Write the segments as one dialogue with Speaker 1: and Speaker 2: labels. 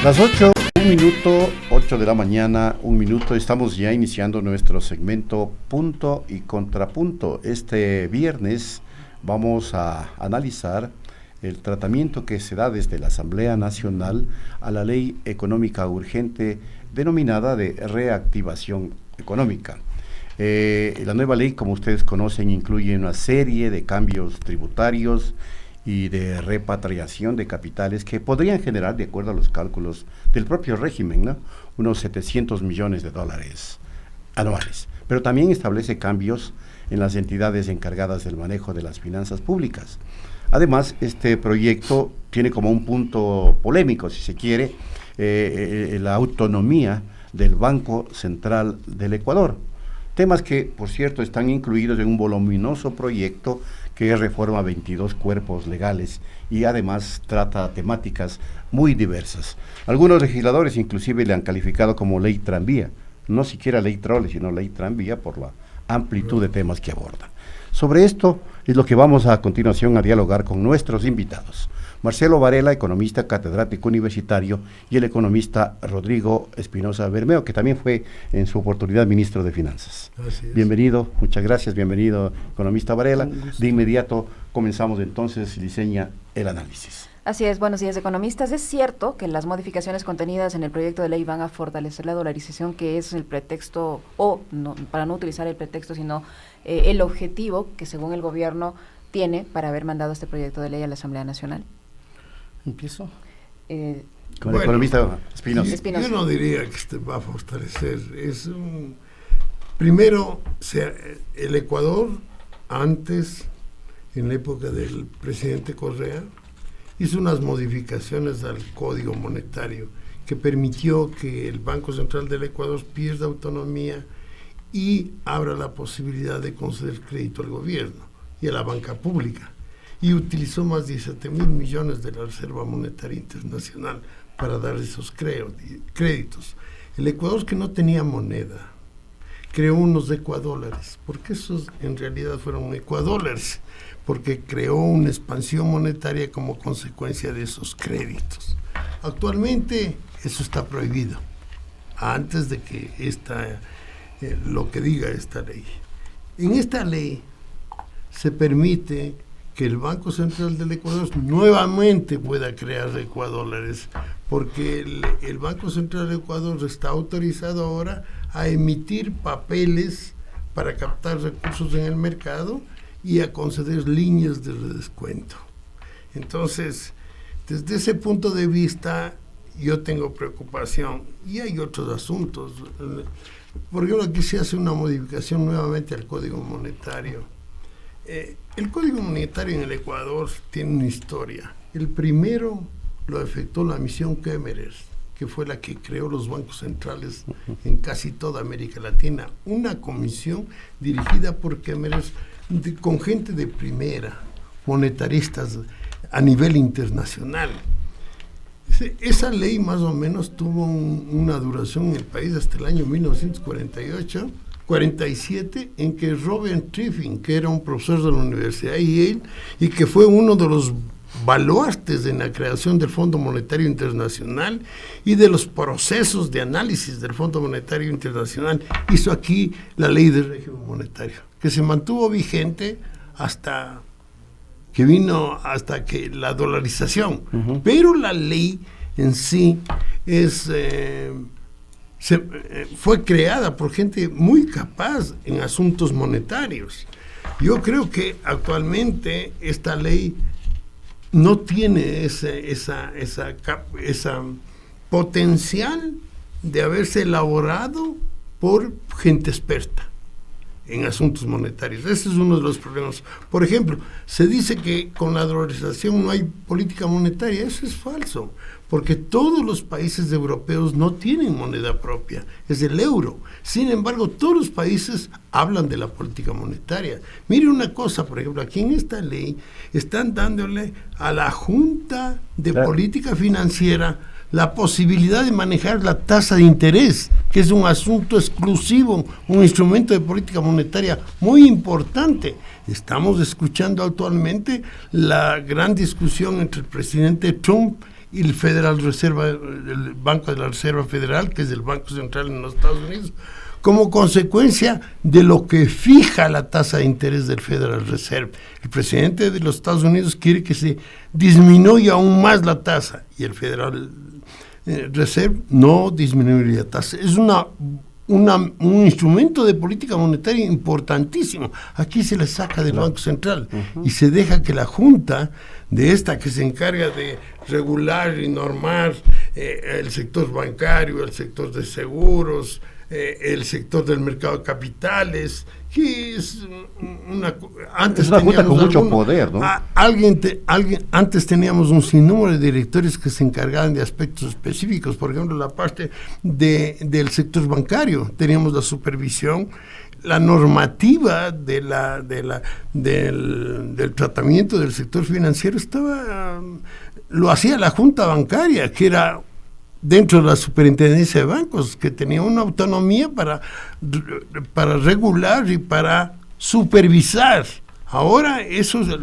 Speaker 1: Las 8, un minuto, 8 de la mañana, un minuto, estamos ya iniciando nuestro segmento Punto y Contrapunto. Este viernes vamos a analizar el tratamiento que se da desde la Asamblea Nacional a la Ley Económica Urgente denominada de Reactivación Económica. La nueva ley, como ustedes conocen, incluye una serie de cambios tributarios y de repatriación de capitales que podrían generar, de acuerdo a los cálculos del propio régimen, ¿no?, unos 700 millones de dólares anuales. Pero también establece cambios en las entidades encargadas del manejo de las finanzas públicas. Además, este proyecto tiene como un punto polémico, si se quiere, la autonomía del Banco Central del Ecuador. Temas que, por cierto, están incluidos en un voluminoso proyecto que reforma 22 cuerpos legales y además trata temáticas muy diversas. Algunos legisladores inclusive le han calificado como ley tranvía, no siquiera ley trole, sino ley tranvía por la amplitud de temas que aborda. Sobre esto es lo que vamos a continuación a dialogar con nuestros invitados. Marcelo Varela, economista catedrático universitario, y el economista Rodrigo Espinosa Bermeo, que también fue en su oportunidad ministro de Finanzas. Así es. Bienvenido, muchas gracias, bienvenido, economista Varela. De inmediato comenzamos entonces, diseña el análisis.
Speaker 2: Así es, buenos días, economistas. Es cierto que las modificaciones contenidas en el proyecto de ley van a fortalecer la dolarización, que es el pretexto, o no, para no utilizar el pretexto, sino el objetivo que según el gobierno tiene para haber mandado este proyecto de ley a la Asamblea Nacional.
Speaker 1: ¿Empiezo? Con el economista Espinosa.
Speaker 3: Yo no diría que este va a fortalecer. Primero, el Ecuador, antes, en la época del presidente Correa, hizo unas modificaciones al Código Monetario que permitió que el Banco Central del Ecuador pierda autonomía y abra la posibilidad de conceder crédito al gobierno y a la banca pública. Y utilizó más de 17,000 millones de la Reserva Monetaria Internacional para dar esos créditos. El Ecuador, que no tenía moneda, creó unos ecuadólares, porque esos en realidad fueron ecuadólares, porque creó una expansión monetaria como consecuencia de esos créditos. Actualmente eso está prohibido, antes de que lo que diga esta ley. En esta ley se permite que el Banco Central del Ecuador nuevamente pueda crear ecuadólares, porque el Banco Central del Ecuador está autorizado ahora a emitir papeles para captar recursos en el mercado y a conceder líneas de redescuento. Entonces, desde ese punto de vista, yo tengo preocupación, y hay otros asuntos. Por ejemplo, aquí se hace una modificación nuevamente al Código Monetario. El Código Monetario en el Ecuador tiene una historia. El primero lo efectuó la misión Kemmerer, que fue la que creó los bancos centrales en casi toda América Latina. Una comisión dirigida por Kemmerer con gente de primera, monetaristas a nivel internacional. Esa ley más o menos tuvo una duración en el país hasta el año 1947, en que Robert Triffin, que era un profesor de la Universidad de Yale y que fue uno de los baluartes en la creación del Fondo Monetario Internacional y de los procesos de análisis del Fondo Monetario Internacional, hizo aquí la ley de régimen monetario, que se mantuvo vigente hasta que la dolarización. Uh-huh. Pero la ley en sí fue creada por gente muy capaz en asuntos monetarios. Yo creo que actualmente esta ley no tiene esa potencial de haberse elaborado por gente experta en asuntos monetarios. Ese es uno de los problemas. Por ejemplo, se dice que con la dolarización no hay política monetaria. Eso es falso, porque todos los países europeos no tienen moneda propia, es el euro. Sin embargo, todos los países hablan de la política monetaria. Mire una cosa, por ejemplo, aquí en esta ley están dándole a la Junta de Política Financiera la posibilidad de manejar la tasa de interés, que es un asunto exclusivo, un instrumento de política monetaria muy importante. Estamos escuchando actualmente la gran discusión entre el presidente Trump y el Federal Reserva, el Banco de la Reserva Federal, que es el Banco Central en los Estados Unidos, como consecuencia de lo que fija la tasa de interés del Federal Reserve. El presidente de los Estados Unidos quiere que se disminuya aún más la tasa y el Federal Reserve no disminuiría la tasa. Es un instrumento de política monetaria importantísimo. Aquí se le saca del Banco Central y se deja que la Junta de esta que se encarga de regular y normar el sector bancario, el sector de seguros, el sector del mercado de capitales, que es
Speaker 1: es una junta con mucho poder, ¿no?
Speaker 3: Antes teníamos un sinnúmero de directores que se encargaban de aspectos específicos, por ejemplo, la parte del sector bancario, teníamos la supervisión, la normativa del tratamiento del sector financiero lo hacía la Junta Bancaria, que era dentro de la superintendencia de bancos, que tenía una autonomía para regular y para supervisar. Ahora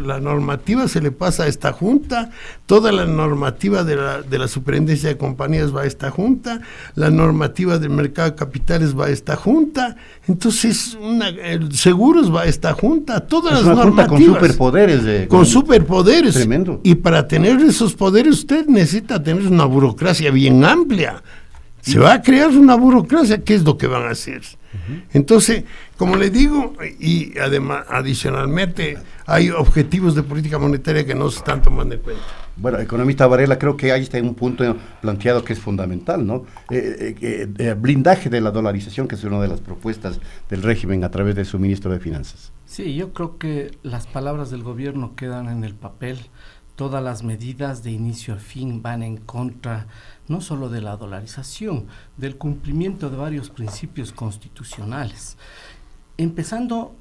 Speaker 3: la normativa se le pasa a esta junta, toda la normativa de la superintendencia de compañías va a esta junta, la normativa del mercado de capitales va a esta junta, entonces el seguros va a esta junta, todas
Speaker 1: es
Speaker 3: las
Speaker 1: una
Speaker 3: normativas.
Speaker 1: Junta con superpoderes.
Speaker 3: Con superpoderes.
Speaker 1: Tremendo.
Speaker 3: Y para tener esos poderes usted necesita tener una burocracia bien amplia. Se va a crear una burocracia, ¿qué es lo que van a hacer? Entonces, como le digo, y además, adicionalmente, hay objetivos de política monetaria que no se están tomando en cuenta.
Speaker 1: Bueno, economista Varela, creo que ahí está un punto planteado que es fundamental, ¿no? Blindaje de la dolarización, que es una de las propuestas del régimen a través de su ministro de Finanzas.
Speaker 4: Sí, yo creo que las palabras del gobierno quedan en el papel. Todas las medidas de inicio a fin van en contra no solo de la dolarización, del cumplimiento de varios principios constitucionales, empezando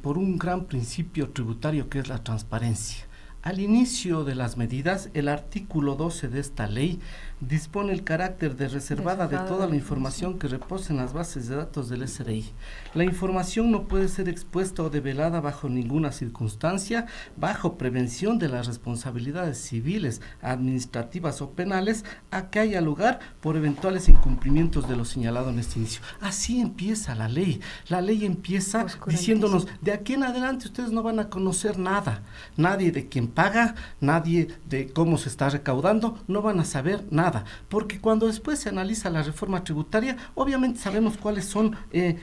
Speaker 4: por un gran principio tributario que es la transparencia. Al inicio de las medidas, el artículo 12 de esta ley dispone el carácter de reservada de toda la información que reposa en las bases de datos del SRI. La información no puede ser expuesta o develada bajo ninguna circunstancia, bajo prevención de las responsabilidades civiles, administrativas o penales a que haya lugar por eventuales incumplimientos de lo señalado en este inicio. Así empieza la ley. La ley empieza diciéndonos, de aquí en adelante ustedes no van a conocer nada, nadie de quién paga, nadie de cómo se está recaudando, no van a saber nada, porque cuando después se analiza la reforma tributaria, obviamente sabemos cuáles son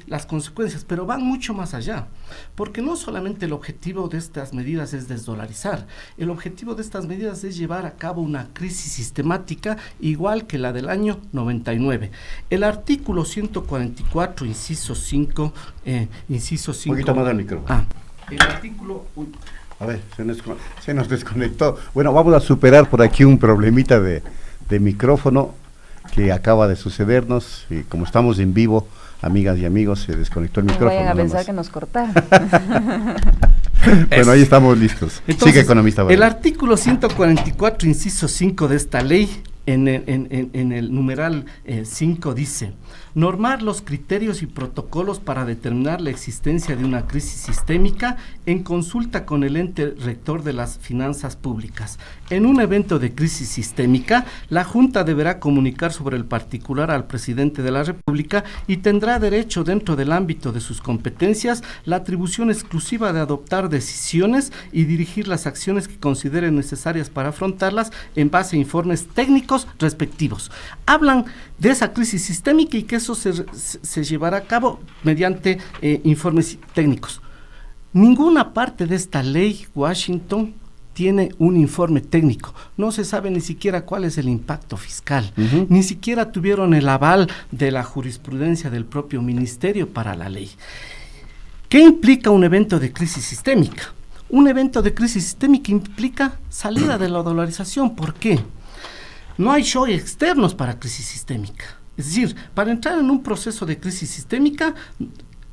Speaker 4: las consecuencias, pero van mucho más allá, porque no solamente el objetivo de estas medidas es desdolarizar, el objetivo de estas medidas es llevar a cabo una crisis sistemática igual que la del año 99. El artículo 144, inciso 5, inciso 5...
Speaker 1: Un poquito más del micrófono.
Speaker 4: El artículo...
Speaker 1: A ver, se nos desconectó. Bueno, vamos a superar por aquí un problemita de micrófono que acaba de sucedernos, y como estamos en vivo, amigas y amigos, se desconectó el micrófono.
Speaker 2: Vayan a pensar que nos cortaron.
Speaker 1: Bueno, ahí estamos listos.
Speaker 4: Entonces,
Speaker 1: sigue, economista Varela.
Speaker 4: El artículo 144, inciso 5 de esta ley, en el numeral 5 dice: normar los criterios y protocolos para determinar la existencia de una crisis sistémica en consulta con el ente rector de las finanzas públicas. En un evento de crisis sistémica, la Junta deberá comunicar sobre el particular al presidente de la República y tendrá derecho, dentro del ámbito de sus competencias, la atribución exclusiva de adoptar decisiones y dirigir las acciones que considere necesarias para afrontarlas en base a informes técnicos respectivos. Hablan de esa crisis sistémica y que eso se llevará a cabo mediante informes técnicos. Ninguna parte de esta ley, Washington, tiene un informe técnico. No se sabe ni siquiera cuál es el impacto fiscal. Ni siquiera tuvieron el aval de la jurisprudencia del propio ministerio para la ley. ¿Qué implica un evento de crisis sistémica? Un evento de crisis sistémica implica salida de la dolarización. ¿Por qué? No hay shocks externos para crisis sistémica. Es decir, para entrar en un proceso de crisis sistémica,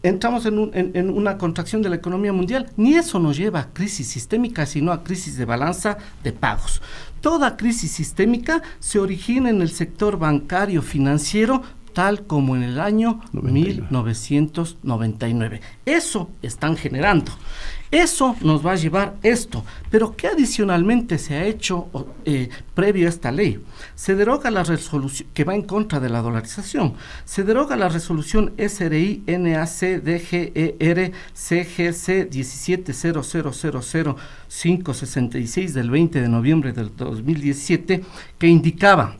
Speaker 4: entramos en una contracción de la economía mundial. Ni eso nos lleva a crisis sistémica, sino a crisis de balanza de pagos. Toda crisis sistémica se origina en el sector bancario financiero, tal como en el año 1999. Eso están generando. Eso nos va a llevar esto. Pero ¿qué adicionalmente se ha hecho previo a esta ley? Se deroga la resolución que va en contra de la dolarización. Se deroga la resolución SRI NAC DGER CGC 17.0000566 del 20 de noviembre del 2017, que indicaba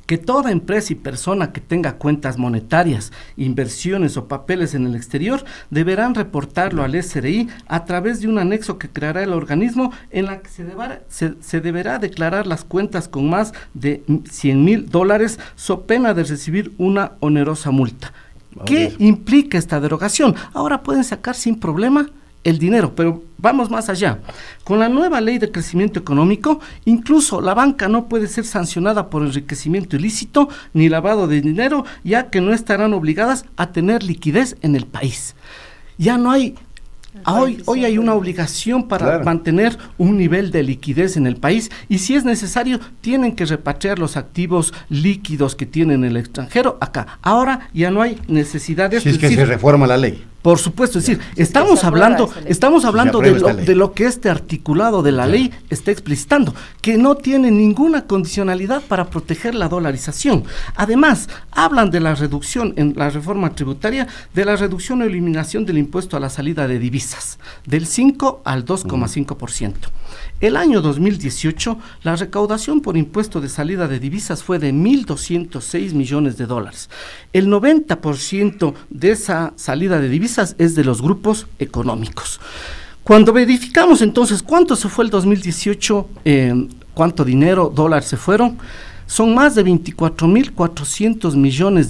Speaker 4: que toda empresa y persona que tenga cuentas monetarias, inversiones o papeles en el exterior deberán reportarlo al SRI a través de un anexo que creará el organismo, en la que se deberá declarar las cuentas con más de $100,000, so pena de recibir una onerosa multa. ¿Qué implica esta derogación? Ahora pueden sacar sin problema el dinero, pero vamos más allá. Con la nueva ley de crecimiento económico, incluso la banca no puede ser sancionada por enriquecimiento ilícito ni lavado de dinero, ya que no estarán obligadas a tener liquidez en el país. Ya no hay... Hoy hay una obligación para mantener un nivel de liquidez en el país, y si es necesario tienen que repatriar los activos líquidos que tienen en el extranjero acá. Ahora ya no hay necesidad de...
Speaker 1: Si es que se reforma la ley.
Speaker 4: Por supuesto, es decir, estamos hablando de lo que este articulado de la ley está explicitando, que no tiene ninguna condicionalidad para proteger la dolarización. Además, hablan de la reducción en la reforma tributaria, de la reducción o eliminación del impuesto a la salida de divisas, del 5 al 2,5%. El año 2018, la recaudación por impuesto de salida de divisas fue de $1,206 millones. El 90% de esa salida de divisas es de los grupos económicos. Cuando verificamos entonces cuánto se fue el 2018, cuánto dinero, dólares se fueron, son más de $24,400 millones,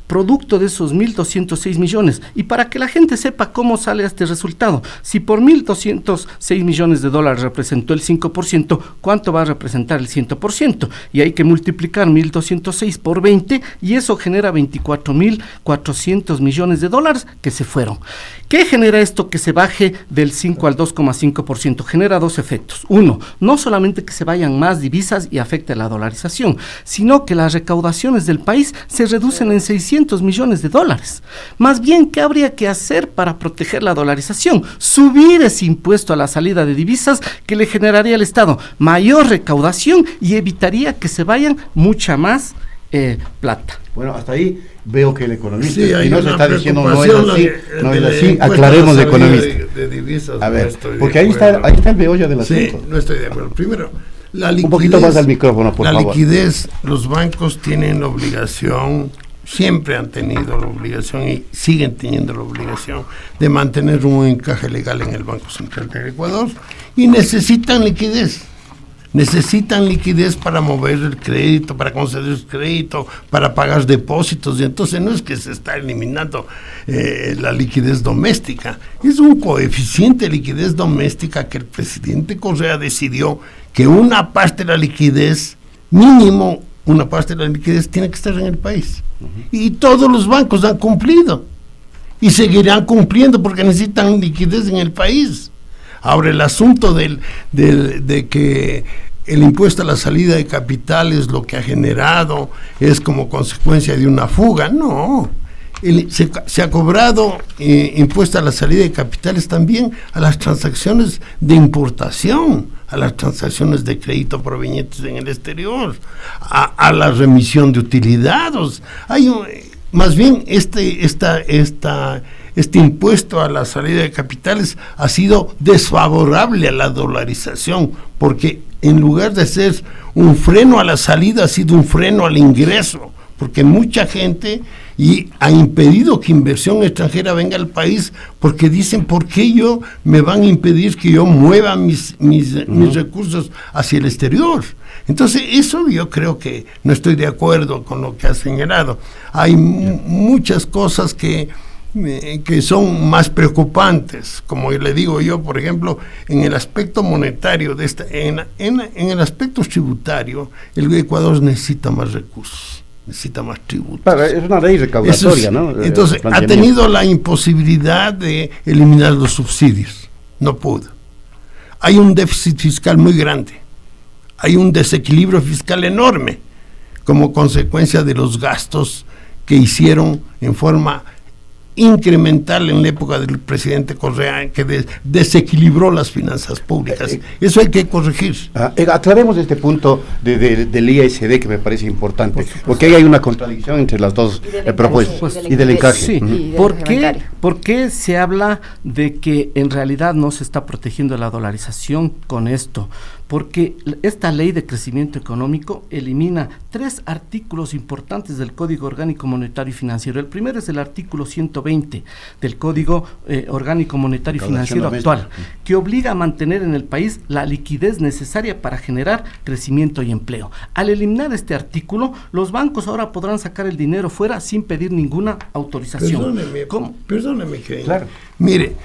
Speaker 4: producto de esos 1,206 millones. Y para que la gente sepa cómo sale este resultado, si por 1,206 millones de dólares representó el 5%, ¿cuánto va a representar el 100%? Y hay que multiplicar 1,206 por 20, y eso genera 24,400 millones de dólares que se fueron. ¿Qué genera esto que se baje del 5 al 2,5%? Genera dos efectos. Uno, no solamente que se vayan más divisas y afecte la dolarización, sino que las recaudaciones del país se reducen en $600 millones. Más bien, ¿qué habría que hacer para proteger la dolarización? Subir ese impuesto a la salida de divisas, que le generaría al Estado mayor recaudación y evitaría que se vayan mucha más plata.
Speaker 1: Bueno, hasta ahí veo que el economista,
Speaker 3: sí,
Speaker 1: y no se está diciendo no es así, aclaremos de economista.
Speaker 3: De divisas,
Speaker 1: a ver, porque ahí está el meollo del asunto.
Speaker 3: Sí, no estoy de acuerdo. Primero, la liquidez,
Speaker 1: un poquito más al micrófono, por favor.
Speaker 3: La liquidez, los bancos tienen la obligación, siempre han tenido la obligación y siguen teniendo la obligación de mantener un encaje legal en el Banco Central del Ecuador, y necesitan liquidez. Necesitan liquidez para mover el crédito, para conceder el crédito, para pagar depósitos, y entonces no es que se está eliminando la liquidez doméstica, es un coeficiente de liquidez doméstica que el presidente Correa decidió que una parte de la liquidez, mínimo una parte de la liquidez, tiene que estar en el país. Y todos los bancos han cumplido y seguirán cumpliendo porque necesitan liquidez en el país. Ahora, el asunto de que el impuesto a la salida de capitales lo que ha generado es como consecuencia de una fuga, no. Se ha cobrado impuesto a la salida de capitales también a las transacciones de importación, a las transacciones de crédito provenientes en el exterior, a la remisión de utilidades. Más bien este impuesto a la salida de capitales ha sido desfavorable a la dolarización, porque en lugar de ser un freno a la salida, ha sido un freno al ingreso, porque mucha gente ha impedido que inversión extranjera venga al país, porque dicen, ¿por qué me van a impedir que yo mueva mis recursos hacia el exterior? Entonces, eso yo creo que no estoy de acuerdo con lo que ha señalado. Hay muchas cosas que son más preocupantes, como le digo yo, por ejemplo, en el aspecto monetario, en el aspecto tributario, el Ecuador necesita más recursos, necesita más tributos.
Speaker 1: Claro, es una ley recaudatoria, ¿no?
Speaker 3: Entonces, ha tenido la imposibilidad de eliminar los subsidios, no pudo. Hay un déficit fiscal muy grande, hay un desequilibrio fiscal enorme, como consecuencia de los gastos que hicieron en forma incremental en la época del presidente Correa, que desequilibró las finanzas públicas. Eso hay que corregir.
Speaker 1: Aclaremos este punto del ISD, que me parece importante, porque ahí hay una contradicción entre las dos propuestas y del encaje.
Speaker 4: Sí, ¿por qué se habla de que en realidad no se está protegiendo la dolarización con esto? Porque esta ley de crecimiento económico elimina 3 artículos importantes del Código Orgánico Monetario y Financiero. El primero es el artículo 120 del Código Orgánico Monetario y Financiero actual, que obliga a mantener en el país la liquidez necesaria para generar crecimiento y empleo. Al eliminar este artículo, los bancos ahora podrán sacar el dinero fuera sin pedir ninguna autorización.
Speaker 3: Perdóneme, claro. Mire,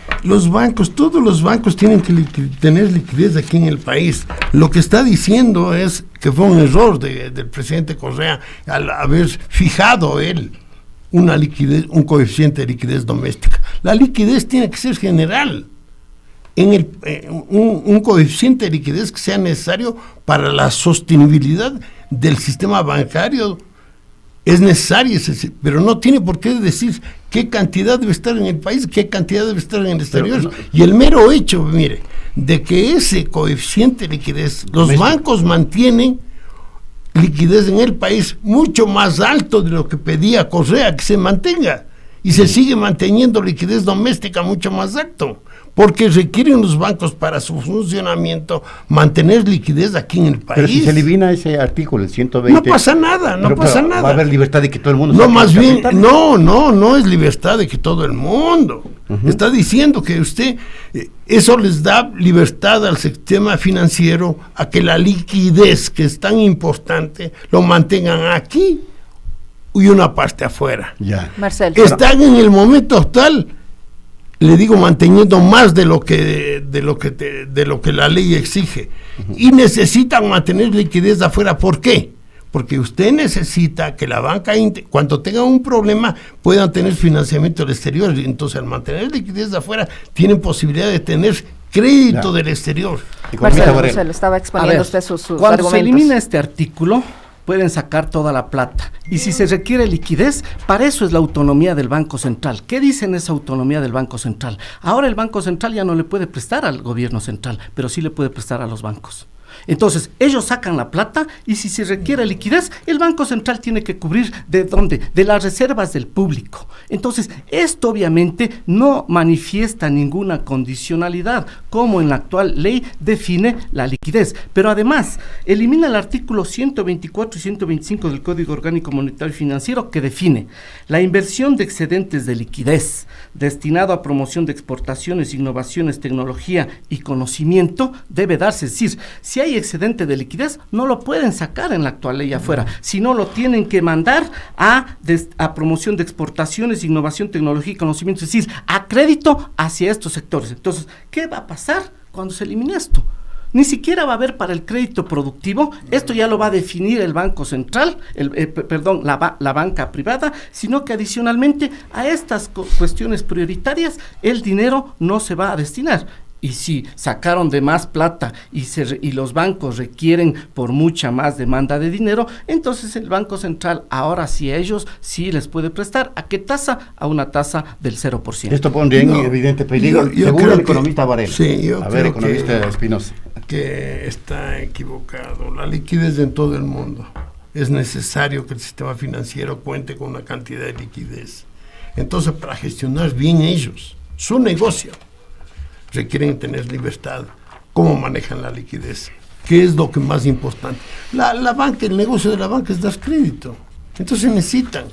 Speaker 3: todos los bancos tienen que tener liquidez aquí en el país. Lo que está diciendo es que fue un error del presidente Correa al haber fijado él un coeficiente de liquidez doméstica. La liquidez tiene que ser general, un coeficiente de liquidez que sea necesario para la sostenibilidad del sistema bancario. Es necesario, pero no tiene por qué decir qué cantidad debe estar en el país, qué cantidad debe estar en el exterior. Y el mero hecho, mire, de que ese coeficiente de liquidez, los bancos mantienen liquidez en el país mucho más alto de lo que pedía Correa que se mantenga, y se sigue manteniendo liquidez doméstica mucho más alto, porque requieren los bancos para su funcionamiento mantener liquidez aquí en el país.
Speaker 1: Pero si se elimina ese artículo, el 120...
Speaker 3: No pasa nada.
Speaker 1: Va a haber libertad de que todo el mundo...
Speaker 3: No, más bien, no es libertad de que todo el mundo. Está diciendo que eso les da libertad al sistema financiero a que la liquidez, que es tan importante, lo mantengan aquí y una parte afuera.
Speaker 1: Ya.
Speaker 2: Marcel.
Speaker 3: Están en el momento actual, le digo, manteniendo más de lo que la ley exige, y necesitan mantener liquidez afuera. ¿Por qué? Porque usted necesita que la banca, cuando tenga un problema, puedan tener financiamiento del exterior. Entonces, al mantener liquidez afuera, tienen posibilidad de tener crédito del exterior.
Speaker 2: Marcelo, estaba exponiendo usted sus
Speaker 4: cuando
Speaker 2: argumentos.
Speaker 4: Se elimina este artículo, pueden sacar toda la plata. Y si se requiere liquidez, para eso es la autonomía del Banco Central. ¿Qué dicen esa autonomía del Banco Central? Ahora el Banco Central ya no le puede prestar al gobierno central, pero sí le puede prestar a los bancos. Entonces, ellos sacan la plata, y si se requiere liquidez, el Banco Central tiene que cubrir ¿de dónde? De las reservas del público. Entonces, esto obviamente no manifiesta ninguna condicionalidad, como en la actual ley define la liquidez. Pero además, elimina el artículo 124 y 125 del Código Orgánico Monetario y Financiero, que define la inversión de excedentes de liquidez destinado a promoción de exportaciones, innovaciones, tecnología y conocimiento debe darse. Es decir, si hay excedente de liquidez, no lo pueden sacar en la actual ley afuera, sino lo tienen que mandar a promoción de exportaciones, innovación, tecnología y conocimiento, es decir, a crédito hacia estos sectores. Entonces, ¿qué va a pasar cuando se elimine esto? Ni siquiera va a haber para el crédito productivo, esto ya lo va a definir el Banco Central, la banca privada, sino que adicionalmente a estas cuestiones prioritarias, el dinero no se va a destinar. Y si sacaron de más plata y los bancos requieren por mucha más demanda de dinero, entonces el Banco Central ahora sí a ellos sí les puede prestar. ¿A qué tasa? A una tasa del 0%.
Speaker 1: Esto pondría en evidente peligro, según el economista Varela.
Speaker 3: Sí,
Speaker 1: economista Espinosa.
Speaker 3: Que está equivocado. La liquidez en todo el mundo. Es necesario que el sistema financiero cuente con una cantidad de liquidez. Entonces, para gestionar bien ellos, su negocio, requieren tener libertad. ¿Cómo manejan la liquidez? ¿Qué es lo que más importante? La banca, el negocio de la banca es dar crédito. Entonces necesitan.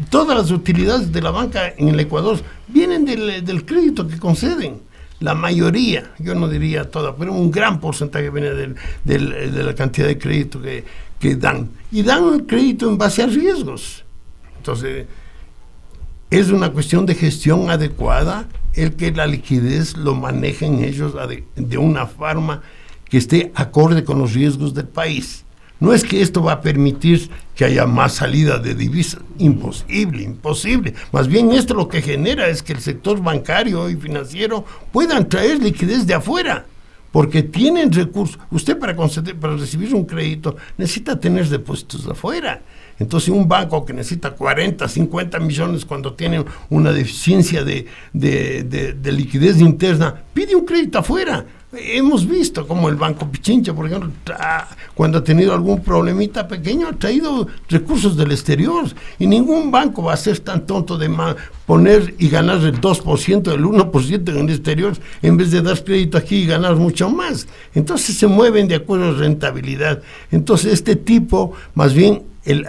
Speaker 3: Todas las utilidades de la banca en el Ecuador vienen del crédito que conceden. La mayoría, yo no diría toda, pero un gran porcentaje viene de la cantidad de crédito que dan. Y dan crédito en base a riesgos. Entonces, es una cuestión de gestión adecuada el que la liquidez lo manejen ellos de una forma que esté acorde con los riesgos del país. No es que esto va a permitir que haya más salida de divisas. Imposible. Más bien esto lo que genera es que el sector bancario y financiero puedan traer liquidez de afuera, porque tienen recursos. Usted para recibir un crédito necesita tener depósitos de afuera. Entonces un banco que necesita 40, 50 millones cuando tiene una deficiencia de liquidez interna, pide un crédito afuera. Hemos visto como el Banco Pichincha, por ejemplo, cuando ha tenido algún problemita pequeño, ha traído recursos del exterior, y ningún banco va a ser tan tonto de poner y ganar el 2%, el 1% en el exterior, en vez de dar crédito aquí y ganar mucho más. Entonces se mueven de acuerdo a rentabilidad. Entonces este tipo, más bien, el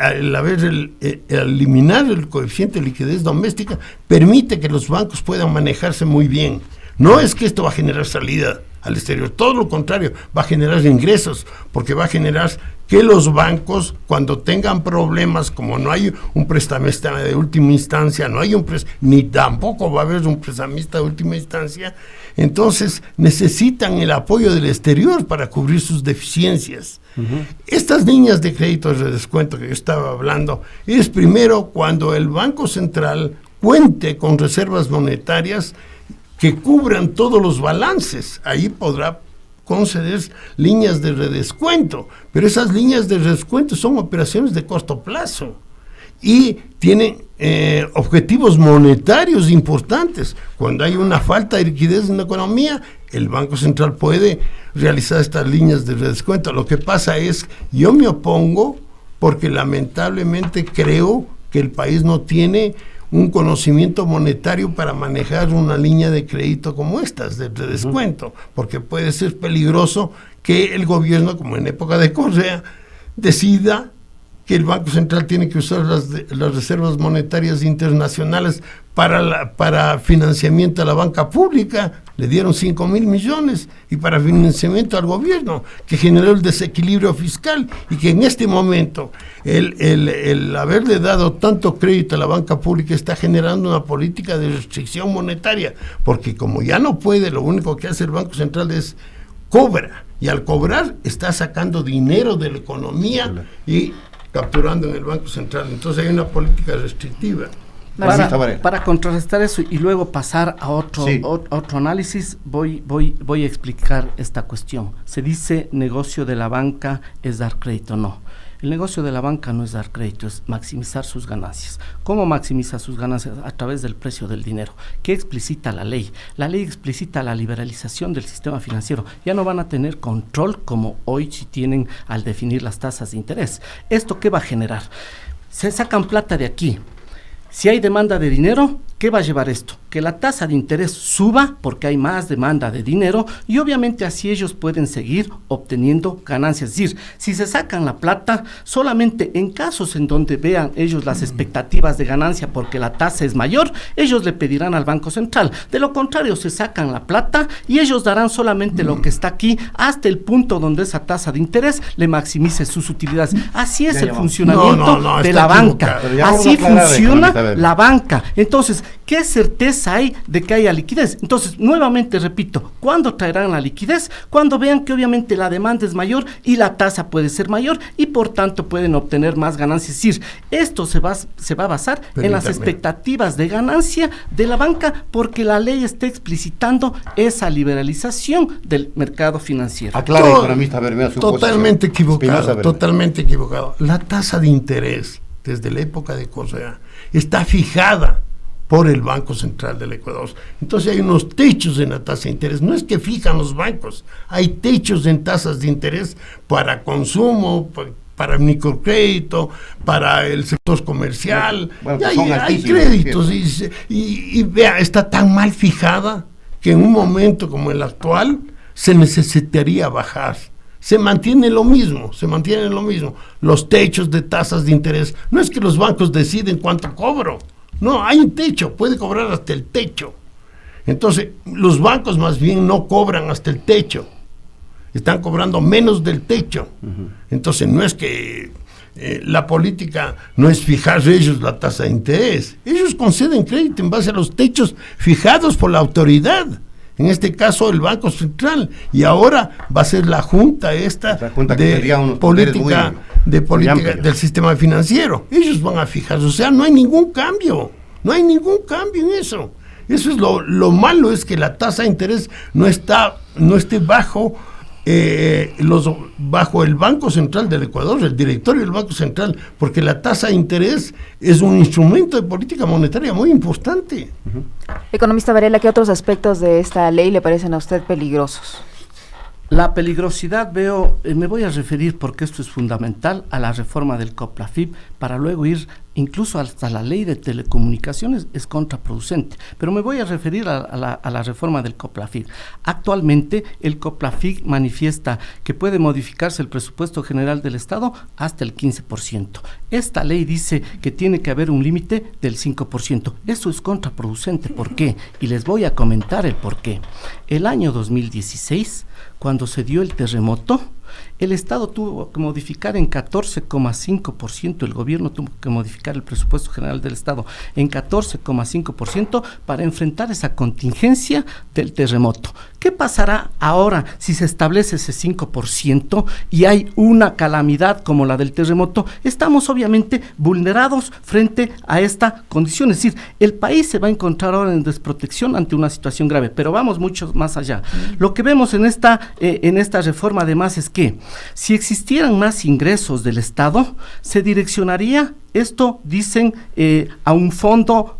Speaker 3: eliminar el coeficiente de liquidez doméstica permite que los bancos puedan manejarse muy bien. No es que esto va a generar salida al exterior, todo lo contrario, va a generar ingresos, porque va a generar que los bancos, cuando tengan problemas, como no hay un prestamista de última instancia, ni tampoco va a haber un prestamista de última instancia, entonces necesitan el apoyo del exterior para cubrir sus deficiencias. Uh-huh. Estas líneas de crédito de descuento que yo estaba hablando, es primero cuando el Banco Central cuente con reservas monetarias que cubran todos los balances. Ahí podrá conceder líneas de redescuento, pero esas líneas de redescuento son operaciones de corto plazo y tienen objetivos monetarios importantes. Cuando hay una falta de liquidez en la economía, el Banco Central puede realizar estas líneas de redescuento. Lo que pasa es, yo me opongo porque lamentablemente creo que el país no tiene un conocimiento monetario para manejar una línea de crédito como estas, de descuento, porque puede ser peligroso que el gobierno, como en época de Correa, decida que el Banco Central tiene que usar las reservas monetarias internacionales para financiamiento a la banca pública. Le dieron 5,000 millones, y para financiamiento al gobierno, que generó el desequilibrio fiscal, y que en este momento el haberle dado tanto crédito a la banca pública está generando una política de restricción monetaria, porque como ya no puede, lo único que hace el Banco Central es cobra, y al cobrar está sacando dinero de la economía y capturando en el Banco Central. Entonces hay una política restrictiva.
Speaker 4: Para contrarrestar eso y luego pasar a otro análisis, voy a explicar esta cuestión. Se dice negocio de la banca es dar crédito. No, el negocio de la banca no es dar crédito, es maximizar sus ganancias. ¿Cómo maximiza sus ganancias? A través del precio del dinero. ¿Qué explicita la ley? La ley explicita la liberalización del sistema financiero. Ya no van a tener control como hoy sí tienen al definir las tasas de interés. ¿Esto qué va a generar? Se sacan plata de aquí. Si hay demanda de dinero, ¿qué va a llevar esto? Que la tasa de interés suba porque hay más demanda de dinero, y obviamente así ellos pueden seguir obteniendo ganancias. Es decir, si se sacan la plata, solamente en casos en donde vean ellos las expectativas de ganancia porque la tasa es mayor, ellos le pedirán al Banco Central. De lo contrario, se sacan la plata y ellos darán solamente lo que está aquí hasta el punto donde esa tasa de interés le maximice sus utilidades. Así es el funcionamiento de la banca. Así funciona la banca. Entonces, ¿qué certeza hay de que haya liquidez? Entonces, nuevamente repito, ¿cuándo traerán la liquidez? Cuando vean que obviamente la demanda es mayor y la tasa puede ser mayor, y por tanto pueden obtener más ganancias. Es decir, esto se va a basar en las expectativas de ganancia de la banca, porque la ley está explicitando esa liberalización del mercado financiero.
Speaker 1: Aclara, economista, a ver, vea su
Speaker 3: totalmente equivocado, totalmente equivocado. La tasa de interés, desde la época de Correa, está fijada por el Banco Central del Ecuador. Entonces hay unos techos en la tasa de interés. No es que fijan los bancos, hay techos en tasas de interés para consumo, para microcrédito, para el sector comercial. Bueno, hay créditos y vea, está tan mal fijada que en un momento como el actual se necesitaría bajar. Se mantiene lo mismo. Los techos de tasas de interés. No es que los bancos deciden cuánto cobro. No, hay un techo, puede cobrar hasta el techo. Entonces, los bancos más bien no cobran hasta el techo. Están cobrando menos del techo. Entonces, no es que la política no es fijar ellos la tasa de interés. Ellos conceden crédito en base a los techos fijados por la autoridad. En este caso el Banco Central, y ahora va a ser la junta de política del sistema financiero. Ellos van a fijar, o sea, no hay ningún cambio en eso. Eso es lo malo, es que la tasa de interés no está bajo bajo el Banco Central del Ecuador, el directorio del Banco Central, porque la tasa de interés es un instrumento de política monetaria muy importante.
Speaker 2: Economista Varela, ¿qué otros aspectos de esta ley le parecen a usted peligrosos?
Speaker 4: La peligrosidad me voy a referir, porque esto es fundamental, a la reforma del COPLAFIP, para luego ir incluso hasta la ley de telecomunicaciones, es contraproducente. Pero me voy a referir a la reforma del COPLAFIP. Actualmente el COPLAFIP manifiesta que puede modificarse el presupuesto general del Estado hasta el 15%. Esta ley dice que tiene que haber un límite del 5%. Eso es contraproducente. ¿Por qué? Y les voy a comentar el por qué. El año 2016, cuando se dio el terremoto, el Estado tuvo que modificar en 14,5%, el gobierno tuvo que modificar el presupuesto general del Estado en 14,5% para enfrentar esa contingencia del terremoto. ¿Qué pasará ahora si se establece ese 5% y hay una calamidad como la del terremoto? Estamos obviamente vulnerados frente a esta condición, es decir, el país se va a encontrar ahora en desprotección ante una situación grave, pero vamos mucho más allá. Lo que vemos en esta reforma además es que si existieran más ingresos del Estado, se direccionaría, esto dicen, a un fondo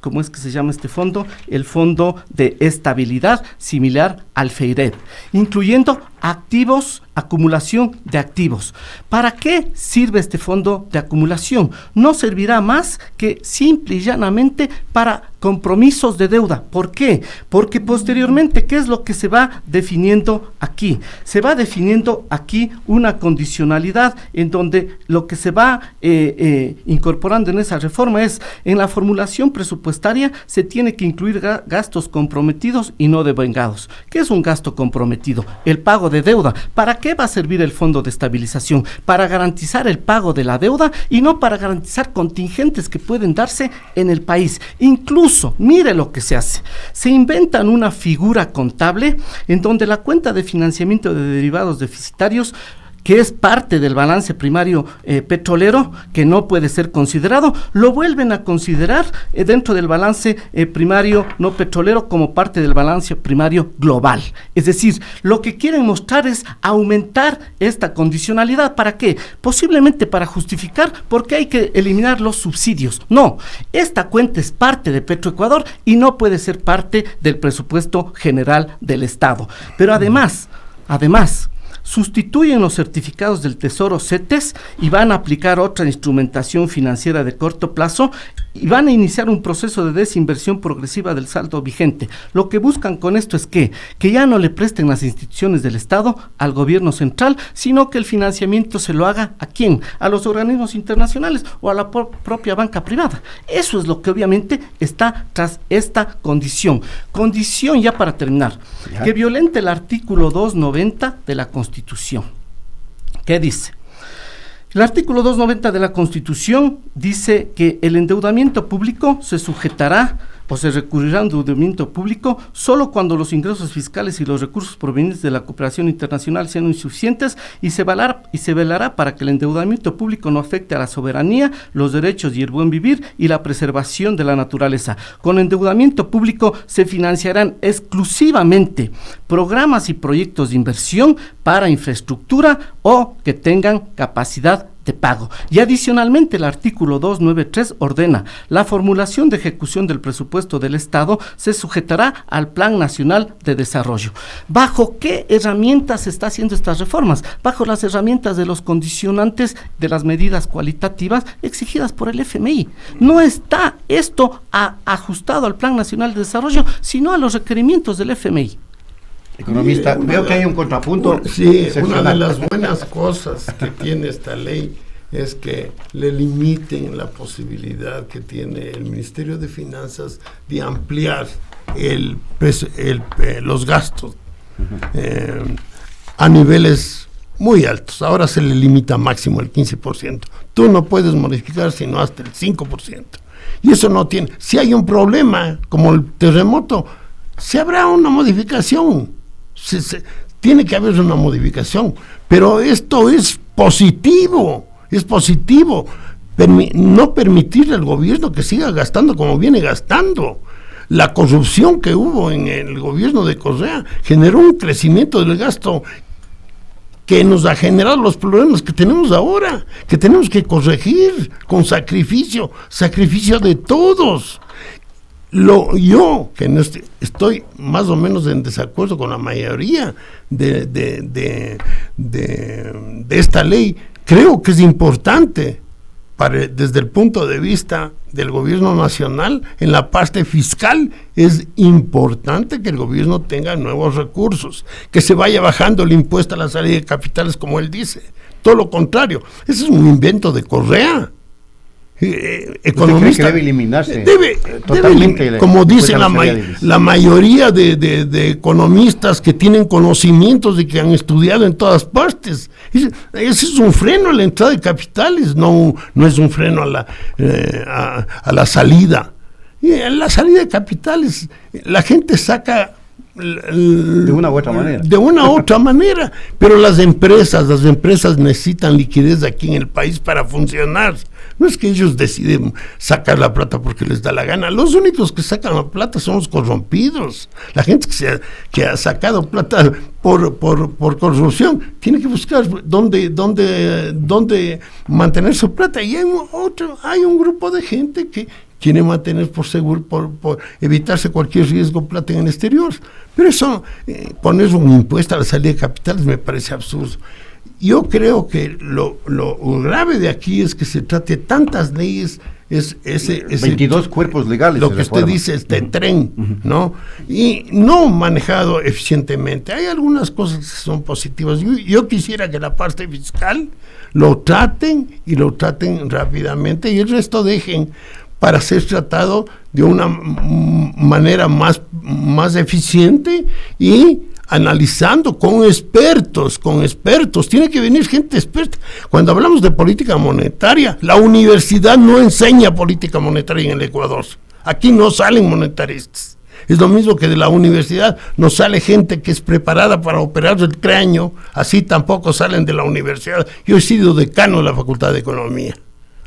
Speaker 4: ¿cómo es que se llama este fondo? El Fondo de Estabilidad, similar al FEIRED, incluyendo activos, acumulación de activos. ¿Para qué sirve este fondo de acumulación? No servirá más que simple y llanamente para compromisos de deuda. ¿Por qué? Porque posteriormente, ¿qué es lo que se va definiendo aquí? Se va definiendo aquí una condicionalidad en donde lo que se va incorporando en esa reforma es, en la formulación presupuestaria se tiene que incluir gastos comprometidos y no devengados. ¿Qué es un gasto comprometido? El pago de deuda. ¿Para qué va a servir el fondo de estabilización? Para garantizar el pago de la deuda y no para garantizar contingentes que pueden darse en el país. Incluso, mire lo que se hace. Se inventan una figura contable en donde la cuenta de financiamiento de derivados deficitarios, que es parte del balance primario petrolero, que no puede ser considerado, lo vuelven a considerar dentro del balance primario no petrolero como parte del balance primario global. Es decir, lo que quieren mostrar es aumentar esta condicionalidad. ¿Para qué? Posiblemente para justificar por qué hay que eliminar los subsidios. No, esta cuenta es parte de Petroecuador y no puede ser parte del presupuesto general del Estado. Pero además, sustituyen los certificados del Tesoro CETES y van a aplicar otra instrumentación financiera de corto plazo y van a iniciar un proceso de desinversión progresiva del saldo vigente. Lo que buscan con esto es que ya no le presten las instituciones del Estado al gobierno central, sino que el financiamiento se lo haga ¿a quién? A los organismos internacionales o a la propia banca privada. Eso es lo que obviamente está tras esta condición. Condición, ya para terminar, que violente el artículo 290 de la Constitución. ¿Qué dice? El artículo 290 de la Constitución dice que el endeudamiento público se sujetará o se recurrirá a endeudamiento público solo cuando los ingresos fiscales y los recursos provenientes de la cooperación internacional sean insuficientes y se velará para que el endeudamiento público no afecte a la soberanía, los derechos y el buen vivir y la preservación de la naturaleza. Con endeudamiento público se financiarán exclusivamente programas y proyectos de inversión para infraestructura o que tengan capacidad de pago. Y adicionalmente el artículo 293 ordena: la formulación de ejecución del presupuesto del Estado se sujetará al Plan Nacional de Desarrollo. ¿Bajo qué herramientas se está haciendo estas reformas? Bajo las herramientas de los condicionantes de las medidas cualitativas exigidas por el FMI. No está esto ajustado al Plan Nacional de Desarrollo, sino a los requerimientos del FMI.
Speaker 1: Economista, veo que hay un contrapunto.
Speaker 3: Sí, una de las buenas cosas que tiene esta ley es que le limiten la posibilidad que tiene el Ministerio de Finanzas de ampliar los gastos a niveles muy altos. Ahora se le limita máximo el 15%. Tú no puedes modificar sino hasta el 5%. Y eso no tiene. Si hay un problema como el terremoto, se habrá una modificación. Tiene que haber una modificación, pero esto es positivo, no permitirle al gobierno que siga gastando como viene gastando. la corrupción que hubo en el gobierno de Correa generó un crecimiento del gasto que nos ha generado los problemas que tenemos ahora, que tenemos que corregir con sacrificio de todos. Yo, que no estoy más o menos en desacuerdo con la mayoría de esta ley, creo que es importante desde el punto de vista del gobierno nacional, en la parte fiscal, es importante que el gobierno tenga nuevos recursos, que se vaya bajando el impuesto a la salida de capitales, como él dice. Todo lo contrario, ese es un invento de Correa. Economista,
Speaker 1: que debe eliminarse
Speaker 3: totalmente, como dicen la mayoría de economistas que tienen conocimientos y que han estudiado en todas partes. Ese es un freno a la entrada de capitales, no es un freno a la salida. Y en la salida de capitales la gente saca
Speaker 1: de una u otra manera.
Speaker 3: De una u otra manera, pero las empresas necesitan liquidez aquí en el país para funcionar. No es que ellos deciden sacar la plata porque les da la gana. Los únicos que sacan la plata son los corrompidos. La gente que ha sacado plata por corrupción tiene que buscar dónde mantener su plata. Y hay un grupo de gente que quiere mantener por seguro, por evitarse cualquier riesgo plata en el exterior. Pero eso, poner un impuesto a la salida de capitales me parece absurdo. Yo creo que lo grave de aquí es que se trate tantas leyes, ese
Speaker 1: 22 cuerpos legales.
Speaker 3: Lo que usted dice, tren, ¿no? Y no manejado eficientemente. Hay algunas cosas que son positivas. Yo quisiera que la parte fiscal lo traten rápidamente y el resto dejen para ser tratado de una manera más eficiente y analizando con expertos, tiene que venir gente experta. Cuando hablamos de política monetaria, la universidad no enseña política monetaria en el Ecuador. Aquí no salen monetaristas. Es lo mismo que de la universidad no sale gente que es preparada para operar el cráneo, así tampoco salen de la universidad. Yo he sido decano de la Facultad de Economía,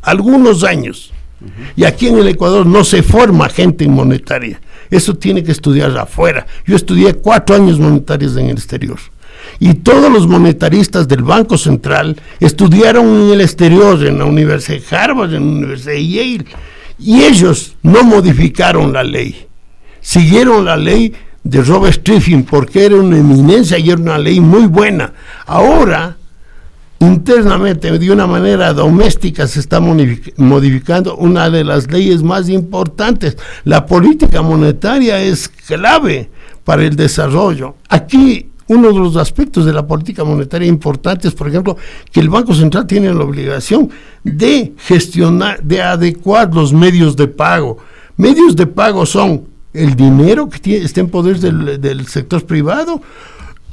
Speaker 3: algunos años. Y aquí en el Ecuador no se forma gente monetaria. Eso tiene que estudiar afuera. Yo estudié 4 años monetarios en el exterior. Y todos los monetaristas del Banco Central estudiaron en el exterior, en la Universidad de Harvard, en la Universidad de Yale. Y ellos no modificaron la ley. Siguieron la ley de Robert Striffing porque era una eminencia y era una ley muy buena. Ahora, internamente, de una manera doméstica, se está modificando una de las leyes más importantes. La política monetaria es clave para el desarrollo. Aquí, uno de los aspectos de la política monetaria importantes, por ejemplo, que el Banco Central tiene la obligación de gestionar, de adecuar los medios de pago. Medios de pago son el dinero que está en poder del sector privado,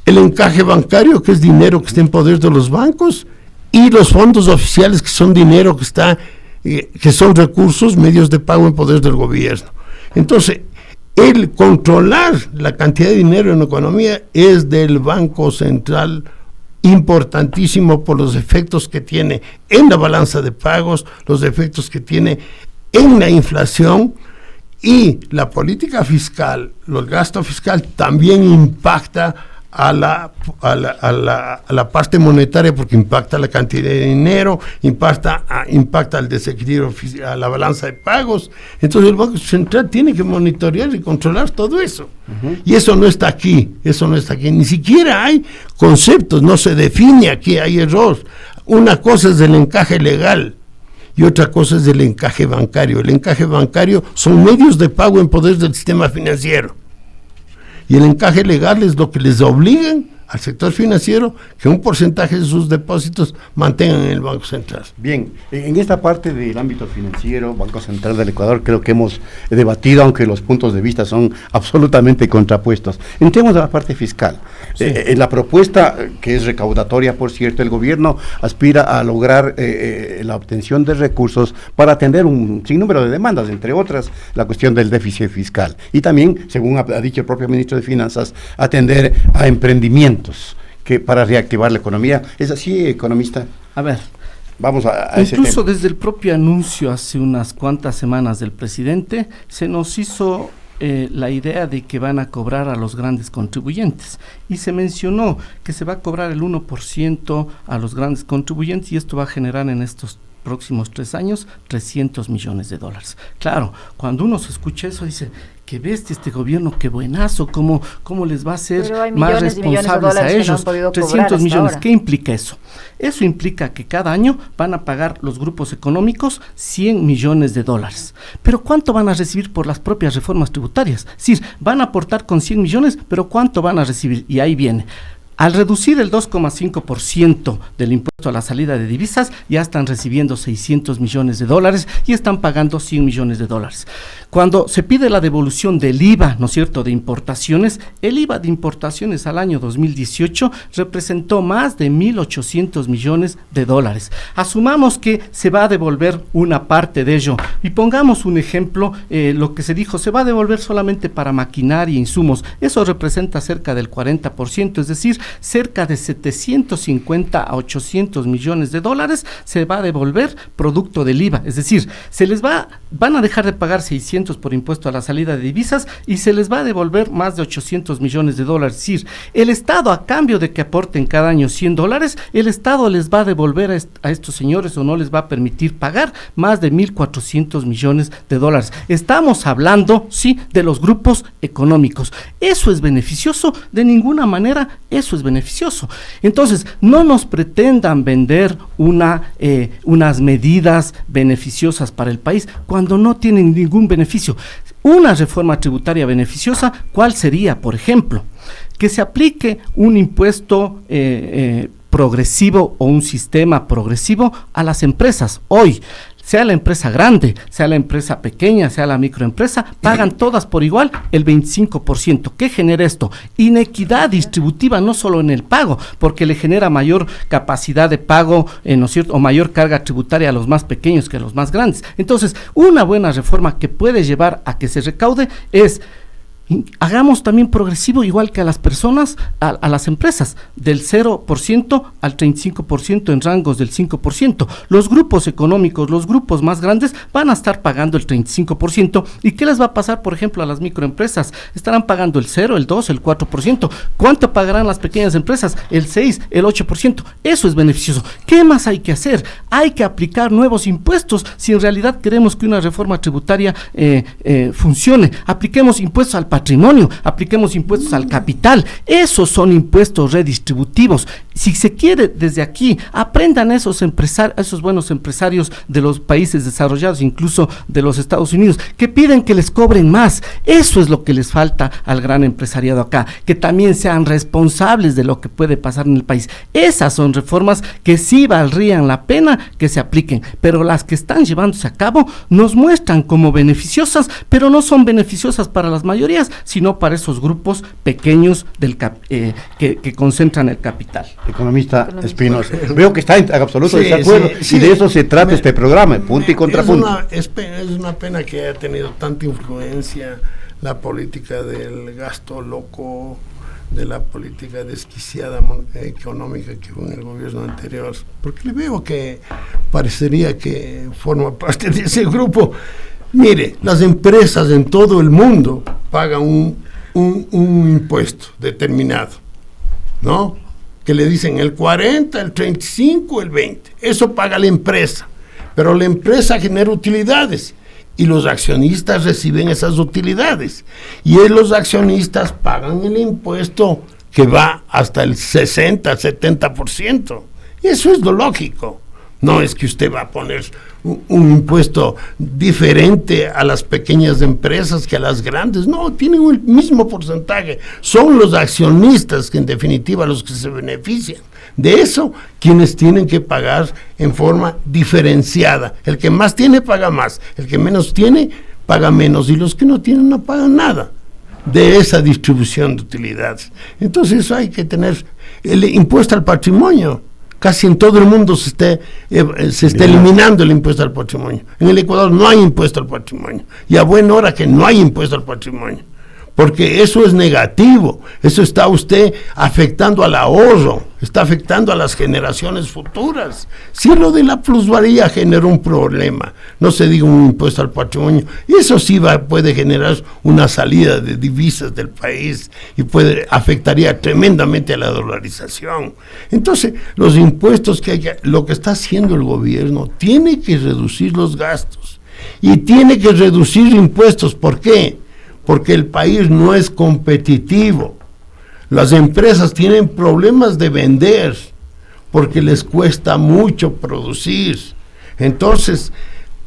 Speaker 3: el encaje bancario, que es dinero que está en poder de los bancos, y los fondos oficiales, que son dinero que son recursos, medios de pago en poder del gobierno. Entonces, el controlar la cantidad de dinero en la economía es del Banco Central importantísimo por los efectos que tiene en la balanza de pagos, los efectos que tiene en la inflación. Y la política fiscal, el gasto fiscal también impacta a la parte monetaria porque impacta la cantidad de dinero, impacta el desequilibrio, a la balanza de pagos. Entonces el Banco Central tiene que monitorear y controlar todo eso. Y eso no está aquí, ni siquiera hay conceptos, no se define aquí, hay error. Una cosa es el encaje legal y otra cosa es el encaje bancario. El encaje bancario son medios de pago en poder del sistema financiero. Y el encaje legal es lo que les obligan al sector financiero que un porcentaje de sus depósitos mantengan en el Banco Central.
Speaker 1: Bien, en esta parte del ámbito financiero, Banco Central del Ecuador, creo que hemos debatido, aunque los puntos de vista son absolutamente contrapuestos. Entremos a la parte fiscal. Sí. En la propuesta, que es recaudatoria, por cierto, el gobierno aspira a lograr la obtención de recursos para atender un sinnúmero de demandas, entre otras, la cuestión del déficit fiscal. Y también, según ha dicho el propio ministro de Finanzas, atender a emprendimientos que para reactivar la economía. ¿Es así, economista?
Speaker 4: A ver,
Speaker 1: vamos a ese tema.
Speaker 4: Incluso desde el propio anuncio hace unas cuantas semanas del presidente, se nos hizo la idea de que van a cobrar a los grandes contribuyentes, y se mencionó que se va a cobrar el 1% a los grandes contribuyentes, y esto va a generar en estos próximos 3 años $300 millones. Claro, cuando uno se escucha eso dice, qué bestia este gobierno, qué buenazo, cómo les va a hacer más responsables a ellos. 300 millones, ¿qué implica eso? Eso implica que cada año van a pagar los grupos económicos $100 millones. Pero ¿cuánto van a recibir por las propias reformas tributarias? Es decir, van a aportar con 100 millones, pero ¿cuánto van a recibir? Y ahí viene. Al reducir el 2,5% del impuesto a la salida de divisas, ya están recibiendo $600 millones y están pagando $100 millones. Cuando se pide la devolución del IVA, ¿no es cierto?, de importaciones, el IVA de importaciones al año 2018 representó más de $1.800 millones. Asumamos que se va a devolver una parte de ello, y pongamos un ejemplo, lo que se dijo, se va a devolver solamente para maquinaria e insumos, eso representa cerca del 40%, es decir, cerca de 750 a 800 millones de dólares se va a devolver producto del IVA, es decir, van a dejar de pagar 600 por impuesto a la salida de divisas y se les va a devolver más de 800 millones de dólares, es decir, el Estado, a cambio de que aporten cada año $100, el Estado les va a devolver a estos señores, o no les va a permitir pagar más de 1.400 millones de dólares. Estamos hablando, sí, de los grupos económicos. ¿Eso es beneficioso? De ninguna manera eso es beneficioso. Entonces, no nos pretendan vender unas medidas beneficiosas para el país cuando no tienen ningún beneficio. Una reforma tributaria beneficiosa, ¿cuál sería? Por ejemplo, que se aplique un impuesto progresivo o un sistema progresivo a las empresas. Hoy, sea la empresa grande, sea la empresa pequeña, sea la microempresa, pagan todas por igual el 25%. ¿Qué genera esto? Inequidad distributiva, no solo en el pago, porque le genera mayor capacidad de pago, ¿no es cierto?, o mayor carga tributaria a los más pequeños que a los más grandes. Entonces, una buena reforma que puede llevar a que se recaude es: hagamos también progresivo, igual que a las personas, a las empresas, del 0% al 35% en rangos del 5%. Los grupos económicos, los grupos más grandes van a estar pagando el 35%. ¿Y qué les va a pasar, por ejemplo, a las microempresas? Estarán pagando el 0, el 2, el 4%. ¿Cuánto pagarán las pequeñas empresas? El 6, el 8%. Eso es beneficioso. ¿Qué más hay que hacer? Hay que aplicar nuevos impuestos si en realidad queremos que una reforma tributaria funcione. Apliquemos impuestos al patrimonio, apliquemos impuestos al capital. Esos son impuestos redistributivos. Si se quiere, desde aquí, aprendan esos buenos empresarios de los países desarrollados, incluso de los Estados Unidos, que piden que les cobren más. Eso es lo que les falta al gran empresariado acá, que también sean responsables de lo que puede pasar en el país. Esas son reformas que sí valdrían la pena que se apliquen, pero las que están llevándose a cabo nos muestran como beneficiosas, pero no son beneficiosas para las mayorías, sino para esos grupos pequeños que concentran el capital.
Speaker 1: Economista Espinosa, veo que está en absoluto desacuerdo, y de eso se trata este programa, punto y contrapunto.
Speaker 3: Es una pena que haya tenido tanta influencia la política del gasto loco, de la política desquiciada económica que fue en el gobierno anterior, porque le veo que parecería que forma parte de ese grupo. Mire, las empresas en todo el mundo pagan un impuesto determinado, ¿no? Que le dicen el 40, el 35, el 20. Eso paga la empresa, pero la empresa genera utilidades y los accionistas reciben esas utilidades. Y los accionistas pagan el impuesto que va hasta el 60, 70%. Y eso es lo lógico. No es que usted va a poner un impuesto diferente a las pequeñas empresas que a las grandes. No, tienen el mismo porcentaje. Son los accionistas que en definitiva los que se benefician de eso, quienes tienen que pagar en forma diferenciada. El que más tiene paga más, el que menos tiene paga menos, y los que no tienen no pagan nada de esa distribución de utilidades. Entonces eso hay que tener. El impuesto al patrimonio, casi en todo el mundo se está eliminando el impuesto al patrimonio. En el Ecuador no hay impuesto al patrimonio, y a buena hora que no hay impuesto al patrimonio, porque eso es negativo, eso está usted afectando al ahorro, está afectando a las generaciones futuras. Si lo de la plusvalía generó un problema, no se diga un impuesto al patrimonio, eso sí puede generar una salida de divisas del país y afectaría tremendamente a la dolarización. Entonces, los impuestos lo que está haciendo el gobierno, tiene que reducir los gastos y tiene que reducir impuestos. ¿Por qué? Porque el país no es competitivo. Las empresas tienen problemas de vender porque les cuesta mucho producir. Entonces,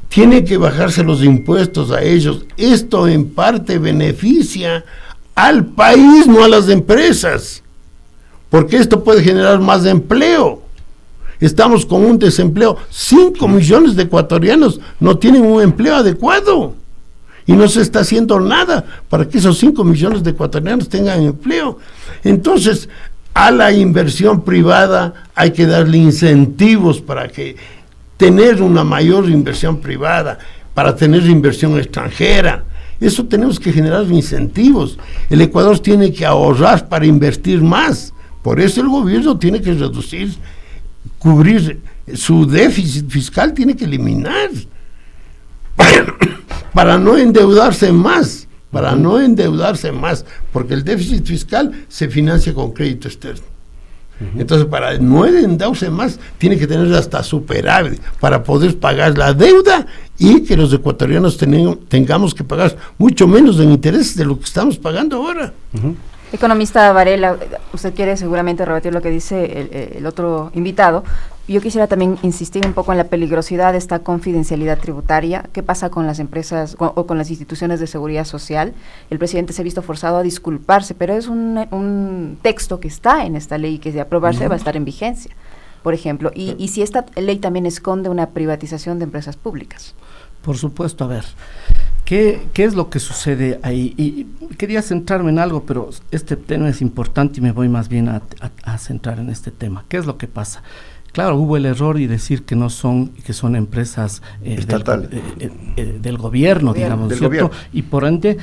Speaker 3: tiene que bajarse los impuestos a ellos. Esto en parte beneficia al país, no a las empresas, porque esto puede generar más empleo. Estamos con un desempleo. 5 millones de ecuatorianos no tienen un empleo adecuado. Y no se está haciendo nada para que esos 5 millones de ecuatorianos tengan empleo. Entonces, a la inversión privada hay que darle incentivos para que tener una mayor inversión privada, para tener inversión extranjera. Eso tenemos que generar incentivos. El Ecuador tiene que ahorrar para invertir más. Por eso el gobierno tiene que cubrir su déficit fiscal, tiene que eliminar. Para no endeudarse más, porque el déficit fiscal se financia con crédito externo. Entonces, para no endeudarse más, tiene que tener hasta superávit para poder pagar la deuda y que los ecuatorianos tengamos que pagar mucho menos en intereses de lo que estamos pagando ahora.
Speaker 2: Economista Varela, usted quiere seguramente rebatir lo que dice el otro invitado. Yo quisiera también insistir un poco en la peligrosidad de esta confidencialidad tributaria. ¿Qué pasa con las empresas o con las instituciones de seguridad social? El presidente se ha visto forzado a disculparse, pero es un texto que está en esta ley que de aprobarse va a estar en vigencia, por ejemplo. Y si esta ley también esconde una privatización de empresas públicas.
Speaker 4: Por supuesto, a ver, ¿qué es lo que sucede ahí? Y quería centrarme en algo, pero este tema es importante y me voy más bien a centrar en este tema. ¿Qué es lo que pasa? Claro, hubo el error y decir que son empresas del gobierno, digamos,
Speaker 1: del
Speaker 4: ¿cierto?
Speaker 1: gobierno.
Speaker 4: Y por ende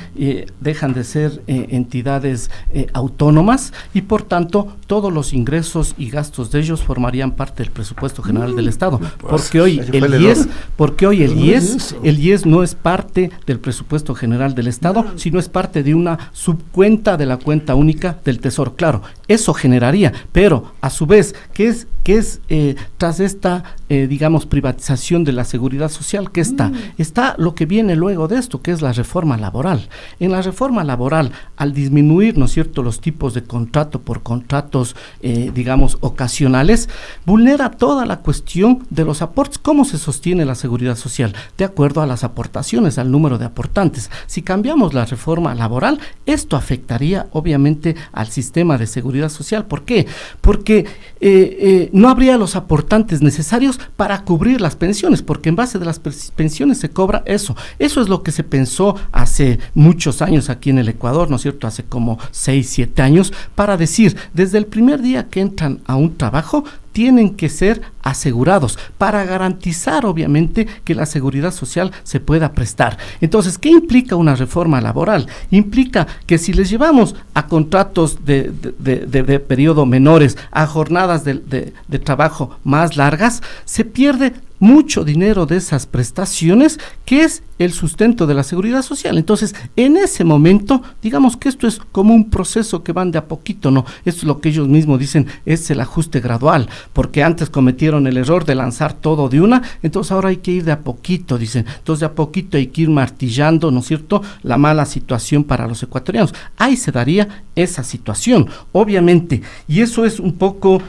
Speaker 4: dejan de ser entidades autónomas y por tanto todos los ingresos y gastos de ellos formarían parte del presupuesto general del Estado. Porque hoy el IES no es parte del presupuesto general del Estado, sino es parte de una subcuenta de la cuenta única del Tesoro. Claro, eso generaría, pero a su vez, ¿qué es tras esta, digamos, privatización de la seguridad social? ¿Qué está? Está lo que viene luego de esto, que es la reforma laboral. En la reforma laboral, al disminuir, ¿no es cierto?, los tipos de contrato por contratos, digamos, ocasionales, vulnera toda la cuestión de los aportes. ¿Cómo se sostiene la seguridad social? De acuerdo a las aportaciones, al número de aportantes. Si cambiamos la reforma laboral, esto afectaría, obviamente, al sistema de seguridad social. ¿Por qué? Porque no habría los aportantes necesarios para cubrir las pensiones, porque en base de las pensiones se cobra eso. Eso es lo que se pensó hace muchos años aquí en el Ecuador, ¿no es cierto?, hace como 6, 7 años, para decir, desde el primer día que entran a un trabajo, tienen que ser asegurados para garantizar, obviamente, que la seguridad social se pueda prestar. Entonces, ¿qué implica una reforma laboral? Implica que si les llevamos a contratos de periodo menores, a jornadas de trabajo más largas, se pierde mucho dinero de esas prestaciones, que es el sustento de la seguridad social. Entonces, en ese momento, digamos que esto es como un proceso que van de a poquito, ¿no? Esto es lo que ellos mismos dicen, es el ajuste gradual, porque antes cometieron el error de lanzar todo de una, entonces ahora hay que ir de a poquito, dicen. Entonces, de a poquito hay que ir martillando, ¿no es cierto?, la mala situación para los ecuatorianos. Ahí se daría esa situación, obviamente, y eso es un poco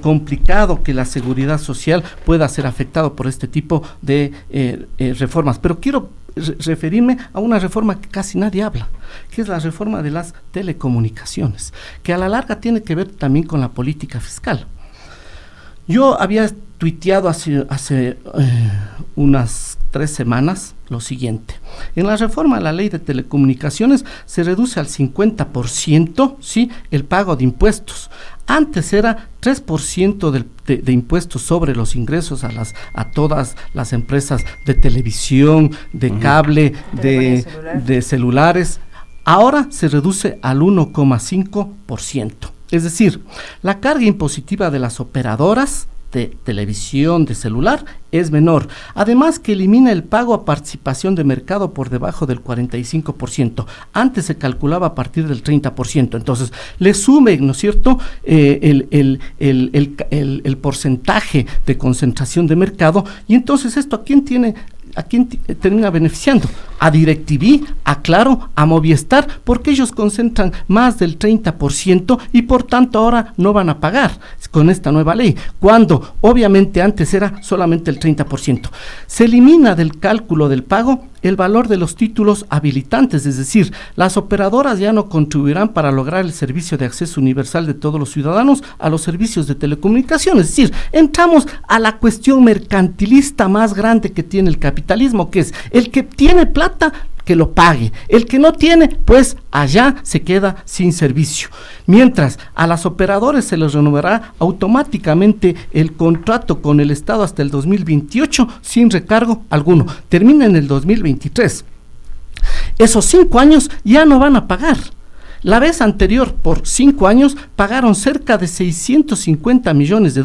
Speaker 4: complicado, que la seguridad social pueda ser afectada por este tipo de reformas. Pero quiero referirme a una reforma que casi nadie habla, que es la reforma de las telecomunicaciones, que a la larga tiene que ver también con la política fiscal. Yo había tuiteado hace unas 3 semanas lo siguiente: en la reforma a la ley de telecomunicaciones se reduce al 50%, ¿sí?, el pago de impuestos. Antes era 3% de impuestos sobre los ingresos a todas las empresas de televisión, de cable, de celulares. ahora se reduce al 1,5%. Es decir, la carga impositiva de las operadoras de televisión, de celular, es menor. Además que elimina el pago a participación de mercado por debajo del 45%. Antes se calculaba a partir del 30%. Entonces, le sume, ¿no es cierto?, el porcentaje de concentración de mercado. Y entonces, ¿esto a quién termina beneficiando? A DirecTV, a Claro, a Movistar, porque ellos concentran más del 30% y por tanto ahora no van a pagar con esta nueva ley, cuando obviamente antes era solamente el 30%. Se elimina del cálculo del pago el valor de los títulos habilitantes, es decir, las operadoras ya no contribuirán para lograr el servicio de acceso universal de todos los ciudadanos a los servicios de telecomunicaciones. Es decir, entramos a la cuestión mercantilista más grande que tiene el capitalismo, que es el que tiene plata, que lo pague. El que no tiene, pues allá se queda sin servicio. Mientras a las operadoras se les renovará automáticamente el contrato con el Estado hasta el 2028 sin recargo alguno. Termina en el 2023. Esos 5 años ya no van a pagar. La vez anterior, por 5 años, pagaron cerca de $650 millones.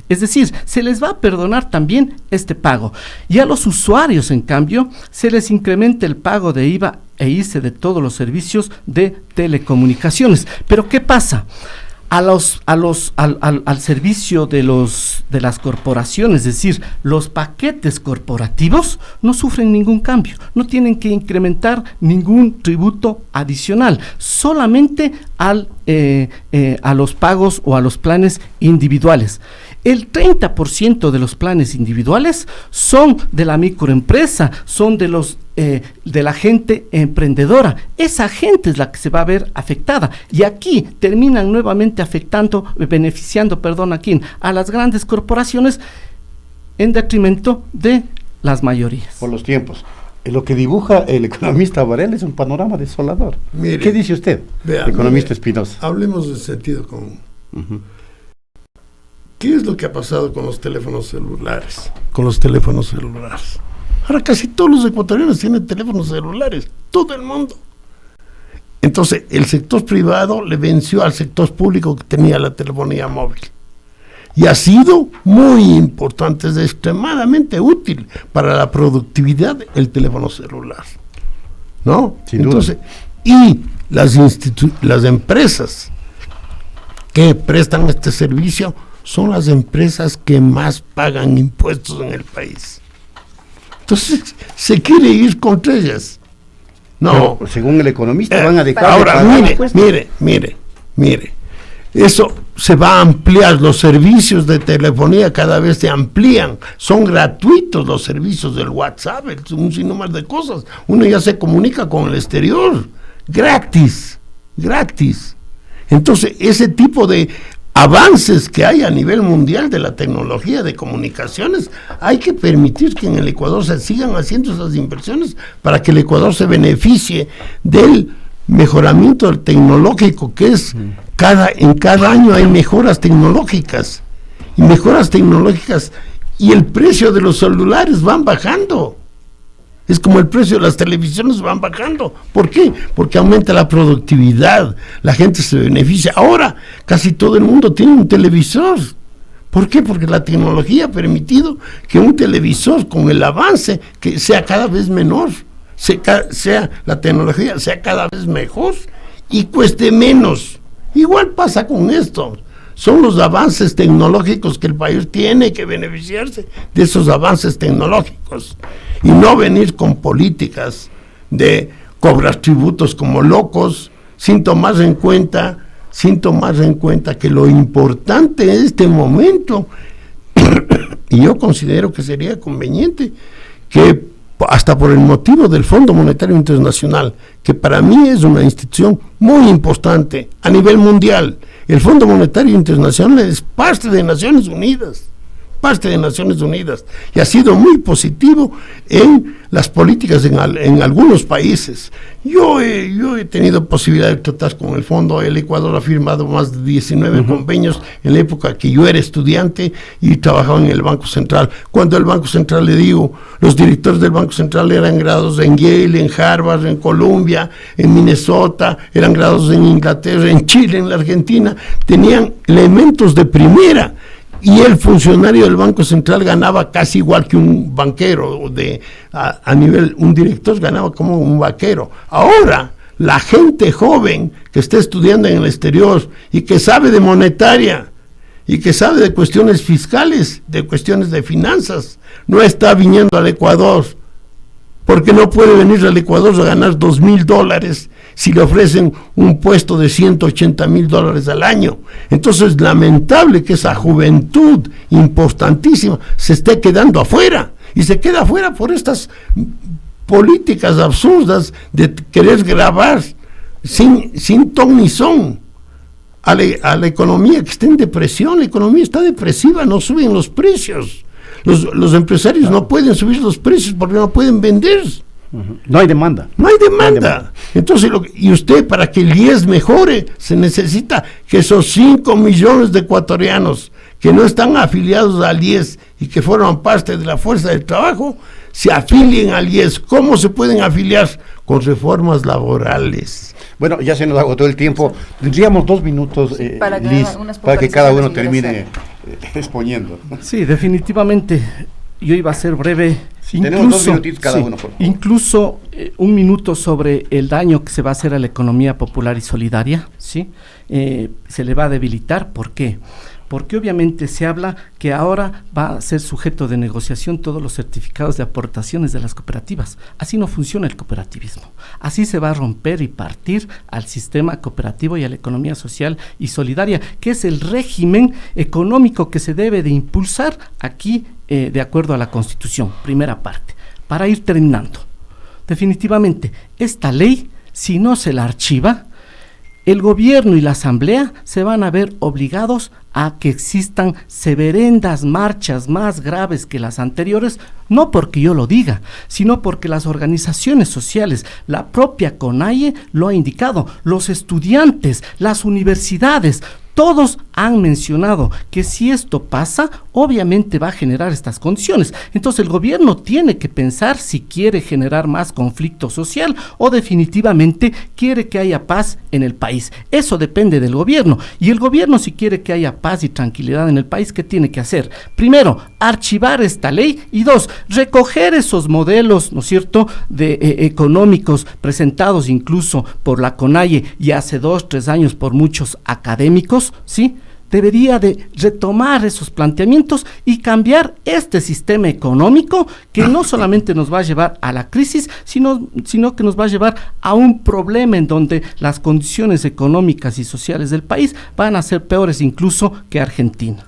Speaker 4: Es decir, se les va a perdonar también este pago. Y a los usuarios, en cambio, se les incrementa el pago de IVA e ICE de todos los servicios de telecomunicaciones. Pero ¿qué pasa? Al servicio de las corporaciones, es decir, los paquetes corporativos no sufren ningún cambio, no tienen que incrementar ningún tributo adicional, solamente a los pagos o a los planes individuales. El 30% de los planes individuales son de la microempresa, son de la gente emprendedora. Esa gente es la que se va a ver afectada. Y aquí terminan nuevamente beneficiando a las grandes corporaciones en detrimento de las mayorías.
Speaker 1: Por los tiempos. Lo que dibuja el economista Varela es un panorama desolador. Mire, ¿qué dice usted, economista Espinosa?
Speaker 3: Hablemos de sentido común. ¿Qué es lo que ha pasado con los teléfonos celulares? Ahora casi todos los ecuatorianos tienen teléfonos celulares, todo el mundo. Entonces, el sector privado le venció al sector público que tenía la telefonía móvil. Y ha sido muy importante, es extremadamente útil para la productividad el teléfono celular, ¿no?
Speaker 1: Sin
Speaker 3: Entonces,
Speaker 1: duda.
Speaker 3: Y las empresas que prestan este servicio son las empresas que más pagan impuestos en el país. Entonces, se quiere ir contra ellas. No.
Speaker 1: Pero, según el economista, van a dejar
Speaker 3: ahora,
Speaker 1: de pagar.
Speaker 3: mire. Eso se va a ampliar. Los servicios de telefonía cada vez se amplían. Son gratuitos los servicios del WhatsApp, un sinnúmero de cosas. Uno ya se comunica con el exterior. Gratis. Entonces, ese tipo de avances que hay a nivel mundial de la tecnología de comunicaciones, hay que permitir que en el Ecuador se sigan haciendo esas inversiones para que el Ecuador se beneficie del mejoramiento tecnológico, que es en cada año hay mejoras tecnológicas y el precio de los celulares van bajando. Es como el precio de las televisiones van bajando. ¿Por qué? Porque aumenta la productividad, la gente se beneficia. Ahora casi todo el mundo tiene un televisor. ¿Por qué? Porque la tecnología ha permitido que un televisor, con el avance, que sea cada vez menor, la tecnología sea cada vez mejor y cueste menos. Igual pasa con esto. Son los avances tecnológicos que el país tiene que beneficiarse de esos avances tecnológicos y no venir con políticas de cobrar tributos como locos sin tomar en cuenta que lo importante en este momento y yo considero que sería conveniente que hasta por el motivo del Fondo Monetario Internacional, que para mí es una institución muy importante a nivel mundial. El Fondo Monetario Internacional es parte de Naciones Unidas. parte de Naciones Unidas y ha sido muy positivo en las políticas en algunos países. Yo he tenido posibilidad de tratar con el fondo. El Ecuador ha firmado más de 19 convenios en la época que yo era estudiante y trabajaba en el Banco Central. Cuando el Banco Central, le digo, los directores del Banco Central eran graduados en Yale, en Harvard, en Columbia, en Minnesota, eran graduados en Inglaterra, en Chile, en la Argentina, tenían elementos de primera. Y el funcionario del Banco Central ganaba casi igual que un banquero, a nivel, un director ganaba como un banquero. Ahora, la gente joven que está estudiando en el exterior y que sabe de monetaria y que sabe de cuestiones fiscales, de cuestiones de finanzas, no está viniendo al Ecuador, porque no puede venir al Ecuador a ganar $2,000 si le ofrecen un puesto de $180,000 al año. Entonces, es lamentable que esa juventud importantísima se esté quedando afuera, y se queda afuera por estas políticas absurdas de querer grabar sin ton ni son a la economía que está en depresión. La economía está depresiva, no suben los precios. Los empresarios no pueden subir los precios porque no pueden vender.
Speaker 1: No hay demanda.
Speaker 3: No hay demanda. Entonces, y usted, para que el IES mejore, se necesita que esos 5 millones de ecuatorianos que no están afiliados al IES y que forman parte de la fuerza del trabajo, se afilien al IES. ¿Cómo se pueden afiliar? Con reformas laborales.
Speaker 1: Bueno, ya se nos agotó el tiempo. Tendríamos 2 minutos, Liz, para que cada uno termine exponiendo.
Speaker 4: Sí, definitivamente. Yo iba a ser breve.
Speaker 1: Tenemos 2 minutitos cada uno, por favor.
Speaker 4: Incluso 1 minuto sobre el daño que se va a hacer a la economía popular y solidaria, ¿sí? Se le va a debilitar. ¿Por qué? Porque obviamente se habla que ahora va a ser sujeto de negociación todos los certificados de aportaciones de las cooperativas. Así no funciona el cooperativismo. Así se va a romper y partir al sistema cooperativo y a la economía social y solidaria, que es el régimen económico que se debe de impulsar aquí de acuerdo a la Constitución, primera parte. Para ir terminando, definitivamente, esta ley, si no se la archiva, el gobierno y la asamblea se van a ver obligados a que existan severendas marchas más graves que las anteriores, no porque yo lo diga, sino porque las organizaciones sociales, la propia CONAIE lo ha indicado, los estudiantes, las universidades, todos han mencionado que si esto pasa, obviamente va a generar estas condiciones. Entonces el gobierno tiene que pensar si quiere generar más conflicto social o definitivamente quiere que haya paz en el país. Eso depende del gobierno. Y el gobierno, si quiere que haya paz y tranquilidad en el país, ¿qué tiene que hacer? Primero, archivar esta ley, y 2, recoger esos modelos, ¿no es cierto?, económicos presentados incluso por la CONAIE y hace 2-3 años por muchos académicos, ¿sí? Debería de retomar esos planteamientos y cambiar este sistema económico que no solamente nos va a llevar a la crisis, sino que nos va a llevar a un problema en donde las condiciones económicas y sociales del país van a ser peores incluso que Argentina.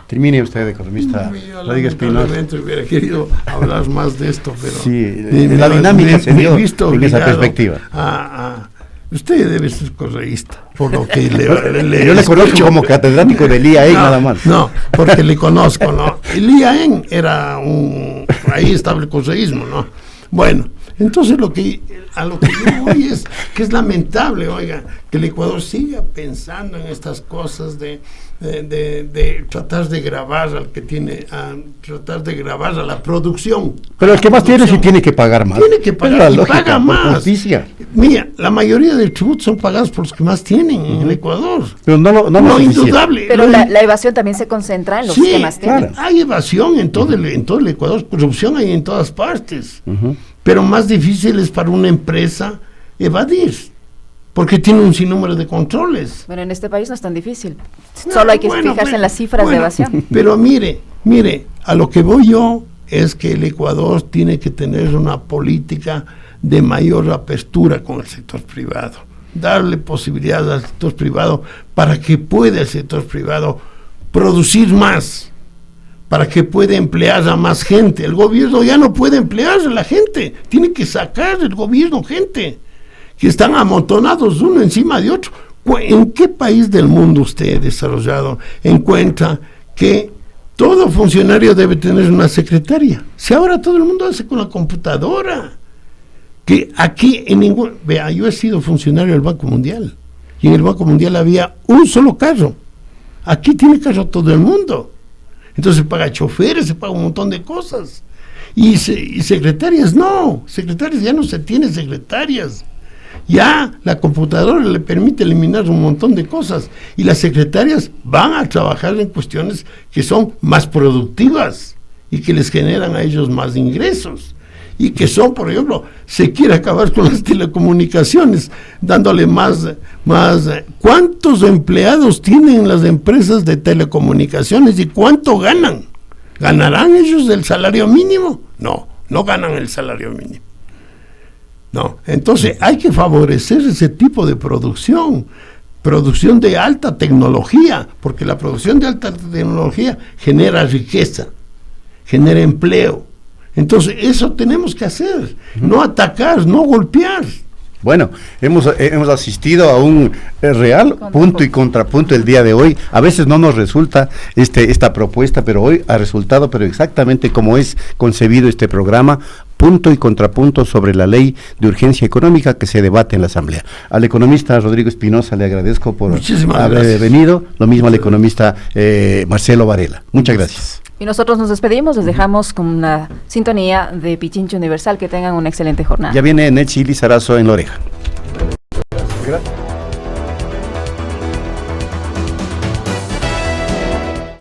Speaker 1: Termine usted, economista Rodríguez Espinosa.
Speaker 3: Hubiera querido hablar más de esto, pero
Speaker 1: sí, la dinámica se dio en esa perspectiva.
Speaker 3: Usted debe ser correísta, por lo que
Speaker 1: yo le conozco como catedrático del IAEN, nada más.
Speaker 3: No, porque le conozco, ¿no? El IAEN era ahí estaba el correísmo, ¿no? Bueno, entonces a lo que yo voy es que es lamentable, oiga, que el Ecuador siga pensando en estas cosas de tratar de grabar al que tiene, tratar de grabar a la producción.
Speaker 1: Pero el que más tiene sí tiene que pagar más.
Speaker 3: Tiene que pagar,
Speaker 1: y
Speaker 3: paga más.
Speaker 1: Justicia.
Speaker 3: Mira, la mayoría del tributo son pagados por los que más tienen en el Ecuador.
Speaker 1: Pero no
Speaker 3: indudable.
Speaker 2: Pero la evasión también se concentra en los que más tienen.
Speaker 3: Claro. Hay evasión en todo el Ecuador, corrupción hay en todas partes. Pero más difícil es para una empresa evadir, porque tiene un sinnúmero de controles.
Speaker 2: Bueno, en este país no es tan difícil. Solo hay que fijarse en las cifras de evasión.
Speaker 3: Pero mire, a lo que voy yo es que el Ecuador tiene que tener una política de mayor apertura con el sector privado. Darle posibilidades al sector privado para que pueda el sector privado producir más, para que pueda emplear a más gente. El gobierno ya no puede emplear a la gente, tiene que sacar el gobierno gente que están amontonados uno encima de otro. ¿En qué país del mundo usted desarrollado encuentra que todo funcionario debe tener una secretaria. Si ahora todo el mundo hace con la computadora. Que aquí en ningún... Vea, yo he sido funcionario del Banco Mundial. Y en el Banco Mundial había un solo carro. Aquí tiene carro todo el mundo. Entonces se paga choferes, se paga un montón de cosas. Y secretarias no. Secretarias ya no se tiene secretarias. Ya la computadora le permite eliminar un montón de cosas. Y las secretarias van a trabajar en cuestiones que son más productivas y que les generan a ellos más ingresos. Y que son, por ejemplo, se quiere acabar con las telecomunicaciones, dándole más. ¿Cuántos empleados tienen las empresas de telecomunicaciones y cuánto ganan? ¿Ganarán ellos el salario mínimo? No, no ganan el salario mínimo. No, entonces hay que favorecer ese tipo de producción de alta tecnología, porque la producción de alta tecnología genera riqueza, genera empleo. Entonces eso tenemos que hacer, no atacar, no golpear.
Speaker 1: Bueno, hemos asistido a un real punto y contrapunto el día de hoy. A veces no nos resulta esta propuesta, pero hoy ha resultado, pero exactamente como es concebido este programa, punto y contrapunto sobre la ley de urgencia económica que se debate en la Asamblea. Al economista Rodrigo Espinosa le agradezco por haber venido, lo mismo al economista Marcelo Varela. Muchas gracias.
Speaker 2: Y nosotros nos despedimos, les dejamos con una sintonía de Pichincha Universal. Que tengan una excelente jornada.
Speaker 1: Ya viene Nelsi Lizarazo en la oreja. Gracias.